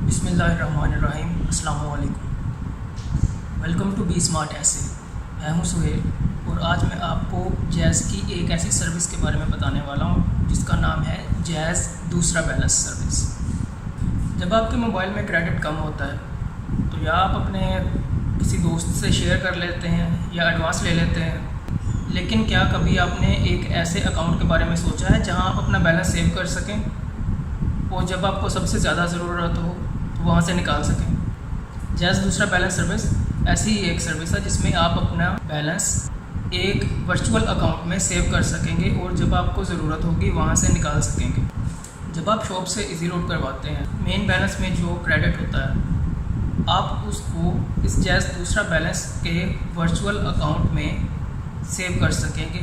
बिस्मिल्लाहिर्रहमानिर्रहीम। अस्सलाम वालेकुम। वेलकम टू बी स्मार्ट ऐसे। मैं हूं सुहेल और आज मैं आपको जैज़ की एक ऐसी सर्विस के बारे में बताने वाला हूं जिसका नाम है जैज़ दूसरा बैलेंस सर्विस। जब आपके मोबाइल में क्रेडिट कम होता है तो या आप अपने किसी दोस्त से शेयर कर लेते हैं या एडवांस ले लेते हैं, लेकिन क्या कभी आपने एक ऐसे अकाउंट के बारे में सोचा है जहां आप अपना बैलेंस सेव कर सकें और जब आपको सबसे ज़्यादा ज़रूरत हो तो वहाँ से निकाल सकें। जैज़ दूसरा बैलेंस सर्विस ऐसी ही एक सर्विस है जिसमें आप अपना बैलेंस एक वर्चुअल अकाउंट में सेव कर सकेंगे और जब आपको ज़रूरत होगी वहाँ से निकाल सकेंगे। जब आप शॉप से इजी लोड करवाते हैं, मेन बैलेंस में जो क्रेडिट होता है आप उसको इस जैज़ दूसरा बैलेंस के वर्चुअल अकाउंट में सेव कर सकेंगे।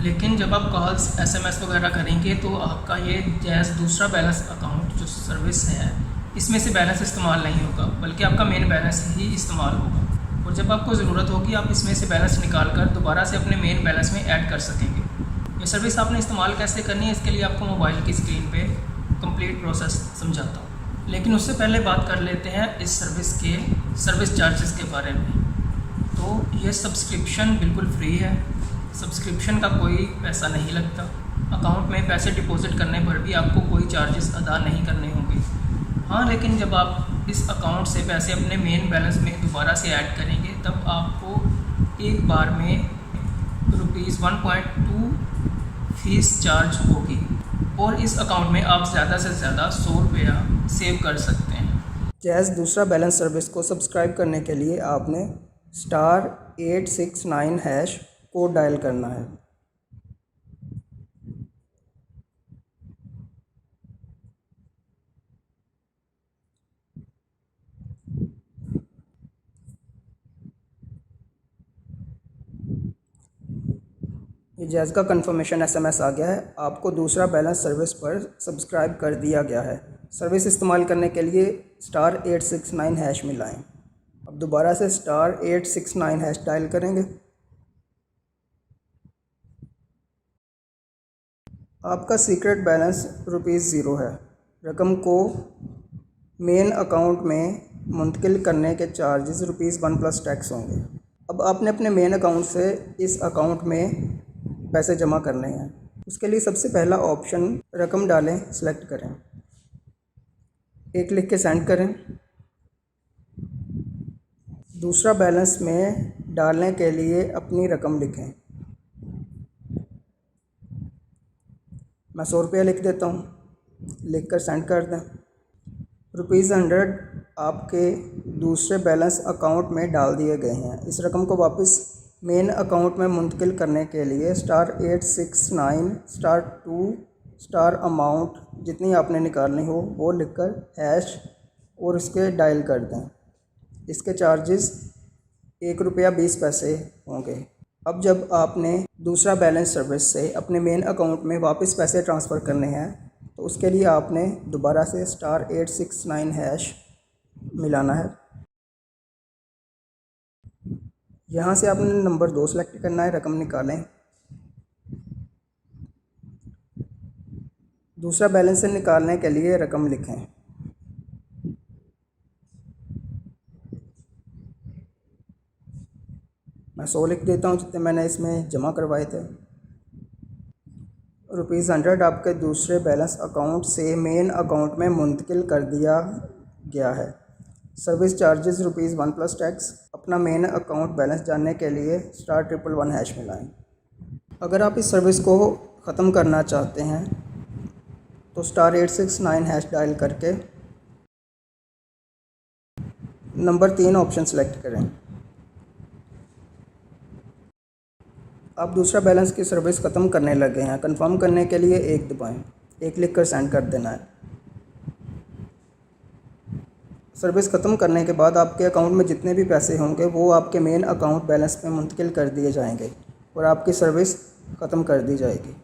लेकिन जब आप कॉल्स SMS वगैरह करेंगे तो आपका ये जैज़ दूसरा बैलेंस अकाउंट जो सर्विस है इसमें से बैलेंस इस्तेमाल नहीं होगा, बल्कि आपका मेन बैलेंस ही इस्तेमाल होगा। और जब आपको ज़रूरत होगी आप इसमें से बैलेंस निकाल कर दोबारा से अपने मेन बैलेंस में ऐड कर सकेंगे। ये सर्विस आपने इस्तेमाल कैसे करनी है इसके लिए आपको मोबाइल की स्क्रीन पे कंप्लीट प्रोसेस समझाता हूँ, लेकिन उससे पहले बात कर लेते हैं इस सर्विस के सर्विस चार्जेस के बारे में। तो ये सब्सक्रिप्शन बिल्कुल फ्री है, सब्सक्रिप्शन का कोई पैसा नहीं लगता। अकाउंट में पैसे डिपॉजिट करने पर भी आपको कोई चार्जेस अदा नहीं करने होंगे। हाँ, लेकिन जब आप इस अकाउंट से पैसे अपने मेन बैलेंस में दोबारा से ऐड करेंगे तब आपको एक बार में ₹1.2 फीस चार्ज होगी और इस अकाउंट में आप ज़्यादा से ज़्यादा ₹100 सेव कर सकते हैं। जैज़ दूसरा बैलेंस सर्विस को सब्सक्राइब करने के लिए आपने *869# कोड डायल करना है। ये जैज़ का कंफर्मेशन SMS आ गया है, आपको दूसरा बैलेंस सर्विस पर सब्सक्राइब कर दिया गया है। सर्विस इस्तेमाल करने के लिए *869# मिलाएं। अब दोबारा से *869# डायल करेंगे। आपका सीक्रेट बैलेंस ₹0 है। रकम को मेन अकाउंट में मुंतकिल करने के चार्जेस ₹1 प्लस टैक्स होंगे। अब आपने अपने मेन अकाउंट से इस अकाउंट में पैसे जमा करने हैं। उसके लिए सबसे पहला ऑप्शन रकम डालें सेलेक्ट करें, 1 लिख के सेंड करें। दूसरा बैलेंस में डालने के लिए अपनी रकम लिखें। मैं ₹100 लिख देता हूँ, लिख कर सेंड कर दें। ₹100 आपके दूसरे बैलेंस अकाउंट में डाल दिए गए हैं। इस रकम को वापस मेन अकाउंट में मुंतकिल करने के लिए *869*2* अमाउंट जितनी आपने निकालनी हो वो लिखकर हैश और इसके डायल कर दें। इसके चार्जेस ₹1.20 होंगे। अब जब आपने दूसरा बैलेंस सर्विस से अपने मेन अकाउंट में वापस पैसे ट्रांसफ़र करने हैं तो उसके लिए आपने दोबारा से *869# मिलाना है। यहाँ से आपने नंबर 2 सेलेक्ट करना है, रकम निकालें। दूसरा बैलेंस से निकालने के लिए रकम लिखें। मैं 100 लिख देता हूँ जितने मैंने इसमें जमा करवाए थे। ₹100 आपके दूसरे बैलेंस अकाउंट से मेन अकाउंट में मुंतकिल कर दिया गया है। Service charges ₹1 plus tax. अपना मेन अकाउंट बैलेंस जानने के लिए *111# मिलाएं। अगर आप इस सर्विस को ख़त्म करना चाहते हैं तो *869# डायल करके नंबर 3 ऑप्शन सेलेक्ट करें। आप दूसरा बैलेंस की सर्विस ख़त्म करने लगे हैं। कंफर्म करने के लिए 1 दबाएं, 1 लिख कर सेंड कर देना है। सर्विस ख़त्म करने के बाद आपके अकाउंट में जितने भी पैसे होंगे वो आपके मेन अकाउंट बैलेंस में मुंतकिल कर दिए जाएंगे और आपकी सर्विस ख़त्म कर दी जाएगी।